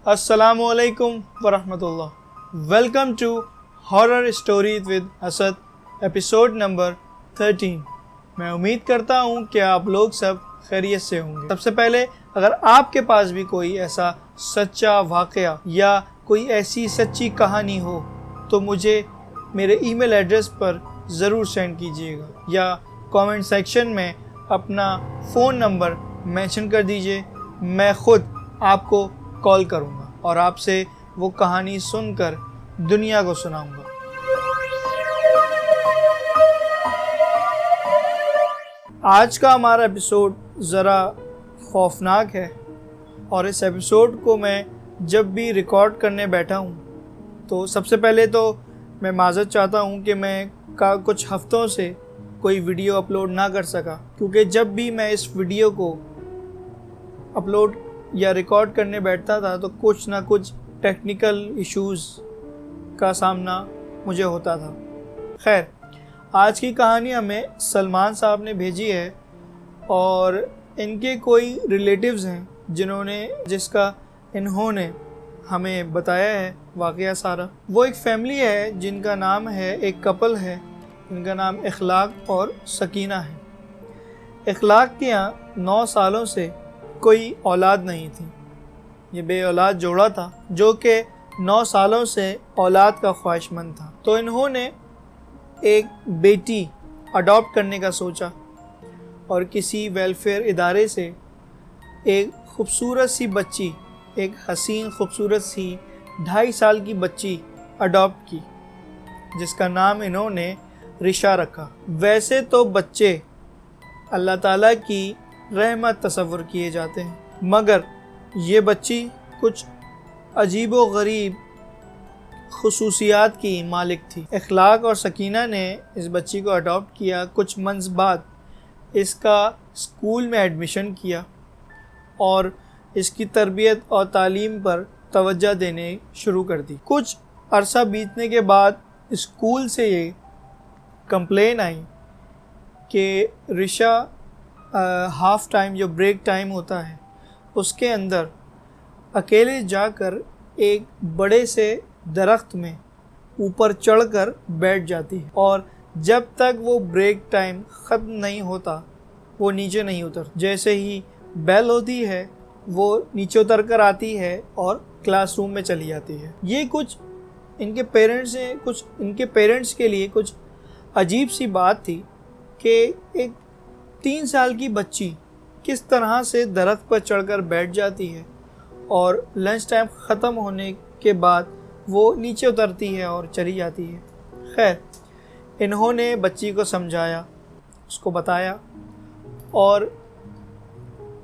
السلام علیکم ورحمۃ اللہ. Welcome to horror stories with Asad episode number 13. میں امید کرتا ہوں کہ آپ لوگ سب خیریت سے ہوں گے. سب سے پہلے اگر آپ کے پاس بھی کوئی ایسا سچا واقعہ یا کوئی ایسی سچی کہانی ہو تو مجھے میرے ای میل ایڈریس پر ضرور سینڈ کیجیے گا یا کامنٹ سیکشن میں اپنا فون نمبر مینشن کر دیجیے. میں خود آپ کو کال کروں گا اور آپ سے وہ کہانی سن کر دنیا کو سناؤں گا. آج کا ہمارا ایپیسوڈ ذرا خوفناک ہے اور اس ایپیسوڈ کو میں جب بھی ریکارڈ کرنے بیٹھا ہوں تو سب سے پہلے تو میں معذرت چاہتا ہوں کہ میں کچھ ہفتوں سے کوئی ویڈیو اپلوڈ نہ کر سکا، کیونکہ جب بھی میں اس ویڈیو کو اپلوڈ یا ریکارڈ کرنے بیٹھتا تھا تو کچھ نہ کچھ ٹیکنیکل ایشوز کا سامنا مجھے ہوتا تھا. خیر، آج کی کہانی ہمیں سلمان صاحب نے بھیجی ہے اور ان کے کوئی ریلیٹیوز ہیں انہوں نے ہمیں بتایا ہے واقعہ سارا. وہ ایک فیملی ہے جن کا نام ہے، ایک کپل ہے جن کا نام اخلاق اور سکینہ ہے. اخلاق کے یہاں 9 سالوں سے کوئی اولاد نہیں تھی. یہ بے اولاد جوڑا تھا جو کہ 9 سالوں سے اولاد کا خواہش مند تھا. تو انہوں نے ایک بیٹی اڈاپٹ کرنے کا سوچا اور کسی ویلفیئر ادارے سے ایک خوبصورت سی بچی، ایک حسین خوبصورت سی 2.5 سال کی بچی اڈاپٹ کی جس کا نام انہوں نے رشا رکھا. ویسے تو بچے اللہ تعالیٰ کی رحمت تصور کیے جاتے ہیں، مگر یہ بچی کچھ عجیب و غریب خصوصیات کی مالک تھی. اخلاق اور سکینہ نے اس بچی کو اڈاپٹ کیا. کچھ منتھ بعد اس کا اسکول میں ایڈمیشن کیا اور اس کی تربیت اور تعلیم پر توجہ دینے شروع کر دی. کچھ عرصہ بیتنے کے بعد اسکول سے یہ کمپلین آئی کہ رشا ہاف ٹائم جو بریک ٹائم ہوتا ہے اس کے اندر اکیلے جا کر ایک بڑے سے درخت میں اوپر چڑھ کر بیٹھ جاتی ہے اور جب تک وہ بریک ٹائم ختم نہیں ہوتا وہ نیچے نہیں اترتی. جیسے ہی بیل ہوتی ہے وہ نیچے اتر کر آتی ہے اور کلاس روم میں چلی جاتی ہے. یہ کچھ ان کے پیرنٹس کے لیے کچھ عجیب سی بات تھی کہ ایک 3 سال کی بچی کس طرح سے درخت پر چڑھ کر بیٹھ جاتی ہے اور لنچ ٹائم ختم ہونے کے بعد وہ نیچے اترتی ہے اور چلی جاتی ہے. خیر، انہوں نے بچی کو سمجھایا، اس کو بتایا اور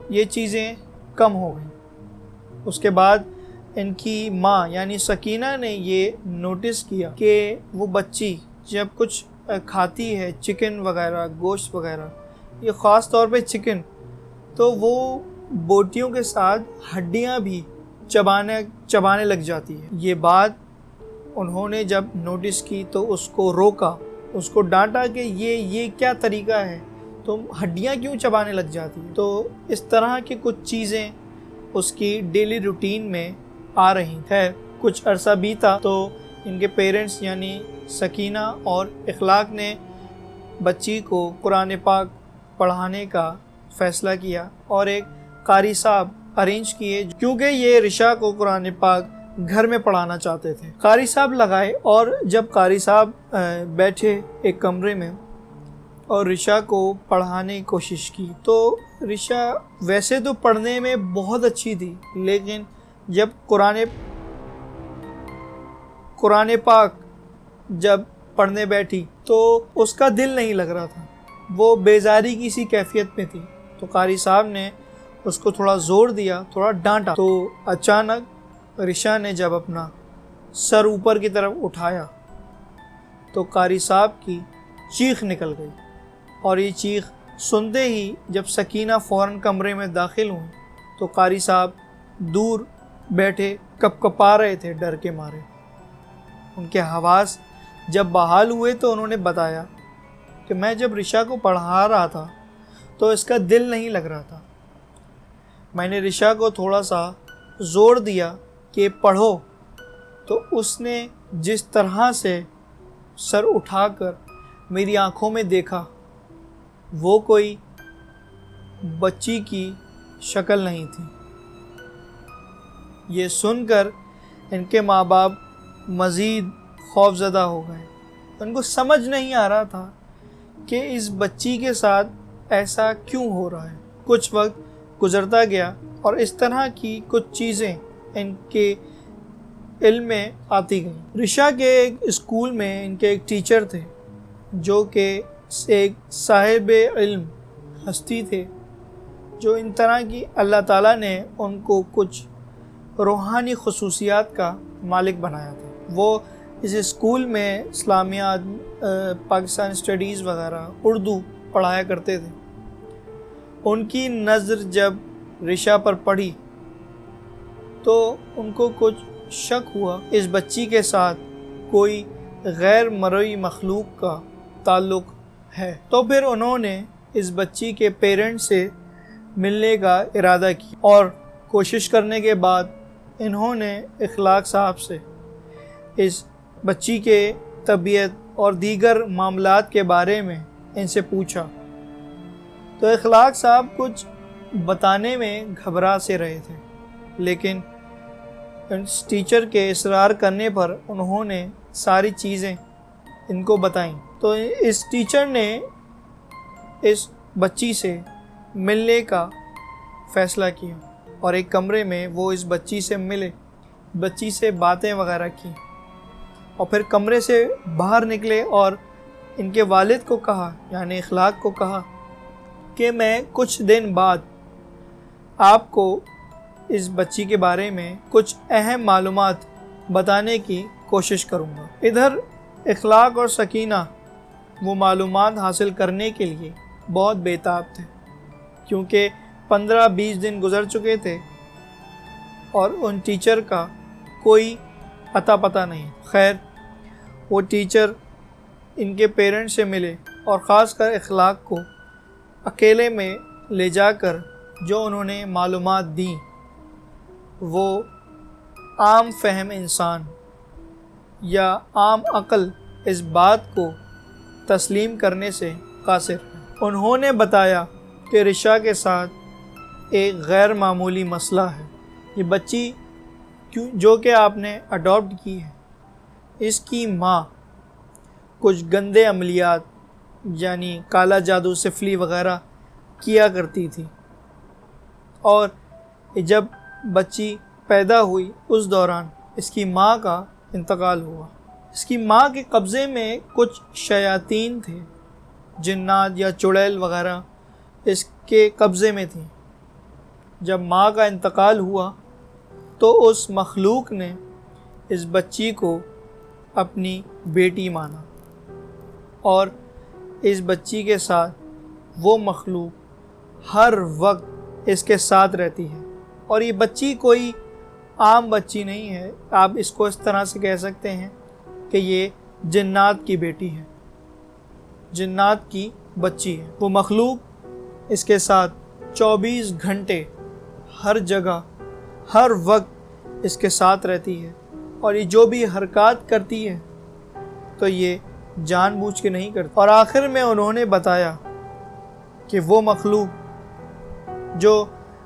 یہ چیزیں کم ہو گئیں. اس کے بعد ان کی ماں یعنی سکینہ نے یہ نوٹس کیا کہ وہ بچی جب کچھ کھاتی ہے، چکن وغیرہ، گوشت وغیرہ، یہ خاص طور پہ چکن، تو وہ بوٹیوں کے ساتھ ہڈیاں بھی چبانے لگ جاتی ہے. یہ بات انہوں نے جب نوٹس کی تو اس کو روکا، اس کو ڈانٹا کہ یہ کیا طریقہ ہے، تم ہڈیاں کیوں چبانے لگ جاتی ہے. تو اس طرح کی کچھ چیزیں اس کی ڈیلی روٹین میں آ رہی ہیں. کچھ عرصہ بیتا تو ان کے پیرنٹس یعنی سکینہ اور اخلاق نے بچی کو قرآن پاک پڑھانے کا فیصلہ کیا اور ایک قاری صاحب ارینج کیے کیونکہ یہ رشا کو قرآن پاک گھر میں پڑھانا چاہتے تھے. قاری صاحب لگائے اور جب قاری صاحب بیٹھے ایک کمرے میں اور رشا کو پڑھانے کی کوشش کی تو رشا ویسے تو پڑھنے میں بہت اچھی تھی، لیکن جب قرآن پاک جب پڑھنے بیٹھی تو اس کا دل نہیں لگ رہا تھا، وہ بیزاری کی سی کیفیت میں تھی. تو قاری صاحب نے اس کو تھوڑا زور دیا، تھوڑا ڈانٹا. تو اچانک رشا نے جب اپنا سر اوپر کی طرف اٹھایا تو قاری صاحب کی چیخ نکل گئی اور یہ چیخ سنتے ہی جب سکینہ فوراً کمرے میں داخل ہوئی تو قاری صاحب دور بیٹھے کپکپا رہے تھے ڈر کے مارے. ان کے حواس جب بحال ہوئے تو انہوں نے بتایا کہ میں جب رشا کو پڑھا رہا تھا تو اس کا دل نہیں لگ رہا تھا. میں نے رشا کو تھوڑا سا زور دیا کہ پڑھو، تو اس نے جس طرح سے سر اٹھا کر میری آنکھوں میں دیکھا وہ کوئی بچی کی شکل نہیں تھی۔ یہ سن کر ان کے ماں باپ مزید خوف زدہ ہو گئے۔ ان کو سمجھ نہیں آ رہا تھا کہ اس بچی کے ساتھ ایسا کیوں ہو رہا ہے۔ کچھ وقت گزرتا گیا اور اس طرح کی کچھ چیزیں ان کے علم میں آتی گئیں۔ رشا کے ایک اسکول میں ان کے ایک ٹیچر تھے جو کہ ایک صاحب علم ہستی تھے، جو ان طرح کی اللہ تعالیٰ نے ان کو کچھ روحانی خصوصیات کا مالک بنایا تھا۔ وہ اس اسکول میں اسلامیات، پاکستان اسٹڈیز وغیرہ، اردو پڑھایا کرتے تھے۔ ان کی نظر جب رشا پر پڑی تو ان کو کچھ شک ہوا اس بچی کے ساتھ کوئی غیر مرئی مخلوق کا تعلق ہے۔ تو پھر انہوں نے اس بچی کے پیرنٹس سے ملنے کا ارادہ کیا اور کوشش کرنے کے بعد انہوں نے اخلاق صاحب سے اس بچی کے طبیعت اور دیگر معاملات کے بارے میں ان سے پوچھا، تو اخلاق صاحب کچھ بتانے میں گھبرا سے رہے تھے، لیکن اس ٹیچر کے اصرار کرنے پر انہوں نے ساری چیزیں ان کو بتائیں۔ تو اس ٹیچر نے اس بچی سے ملنے کا فیصلہ کیا اور ایک کمرے میں وہ اس بچی سے ملے، بچی سے باتیں وغیرہ کی اور پھر کمرے سے باہر نکلے اور ان کے والد کو کہا، یعنی اخلاق کو کہا کہ میں کچھ دن بعد آپ کو اس بچی کے بارے میں کچھ اہم معلومات بتانے کی کوشش کروں گا۔ ادھر اخلاق اور سکینہ وہ معلومات حاصل کرنے کے لیے بہت بےتاب تھے، کیونکہ 15-20 دن گزر چکے تھے اور ان ٹیچر کا کوئی اتا پتہ نہیں۔ خیر، وہ ٹیچر ان کے پیرنٹس سے ملے اور خاص کر اخلاق کو اکیلے میں لے جا کر جو انہوں نے معلومات دیں وہ عام فہم انسان یا عام عقل اس بات کو تسلیم کرنے سے قاصر ہے۔ انہوں نے بتایا کہ رشا کے ساتھ ایک غیر معمولی مسئلہ ہے۔ یہ بچی جو کہ آپ نے اڈاپٹ کی ہے، اس کی ماں کچھ گندے عملیات یعنی کالا جادو، سفلی وغیرہ کیا کرتی تھی، اور جب بچی پیدا ہوئی اس دوران اس کی ماں کا انتقال ہوا۔ اس کی ماں کے قبضے میں کچھ شیاطین تھے، جنات یا چڑیل وغیرہ اس کے قبضے میں تھیں۔ جب ماں کا انتقال ہوا تو اس مخلوق نے اس بچی کو اپنی بیٹی مانا اور اس بچی کے ساتھ وہ مخلوق ہر وقت اس کے ساتھ رہتی ہے۔ اور یہ بچی کوئی عام بچی نہیں ہے، آپ اس کو اس طرح سے کہہ سکتے ہیں کہ یہ جنات کی بیٹی ہے، جنات کی بچی ہے۔ وہ مخلوق اس کے ساتھ 24 گھنٹے ہر جگہ ہر وقت اس کے ساتھ رہتی ہے، اور یہ جو بھی حرکات کرتی ہے تو یہ جان بوجھ کے نہیں کرتی۔ اور آخر میں انہوں نے بتایا کہ وہ مخلوق جو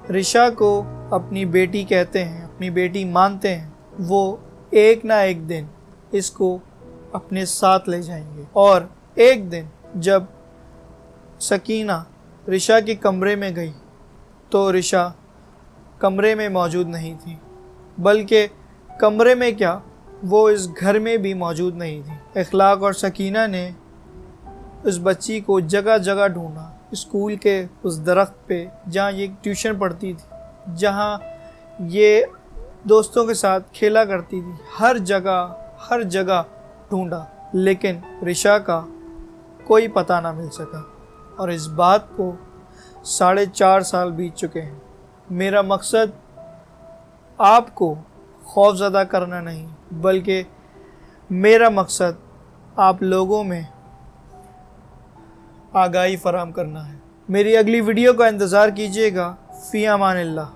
رشا کو اپنی بیٹی کہتے ہیں، اپنی بیٹی مانتے ہیں، وہ ایک نہ ایک دن اس کو اپنے ساتھ لے جائیں گے۔ اور ایک دن جب سکینہ رشا کے کمرے میں گئی تو رشا کمرے میں موجود نہیں تھی، بلکہ کمرے میں کیا، وہ اس گھر میں بھی موجود نہیں تھی۔ اخلاق اور سکینہ نے اس بچی کو جگہ جگہ ڈھونڈا، اسکول کے اس درخت پہ جہاں یہ ٹیوشن پڑھتی تھی، جہاں یہ دوستوں کے ساتھ کھیلا کرتی تھی، ہر جگہ ڈھونڈا، لیکن رشا کا کوئی پتہ نہ مل سکا۔ اور اس بات کو 4.5 سال بیت چکے ہیں۔ میرا مقصد آپ کو خوف زدہ کرنا نہیں، بلکہ میرا مقصد آپ لوگوں میں آگاہی فراہم کرنا ہے۔ میری اگلی ویڈیو کا انتظار کیجیے گا۔ فی امان اللہ۔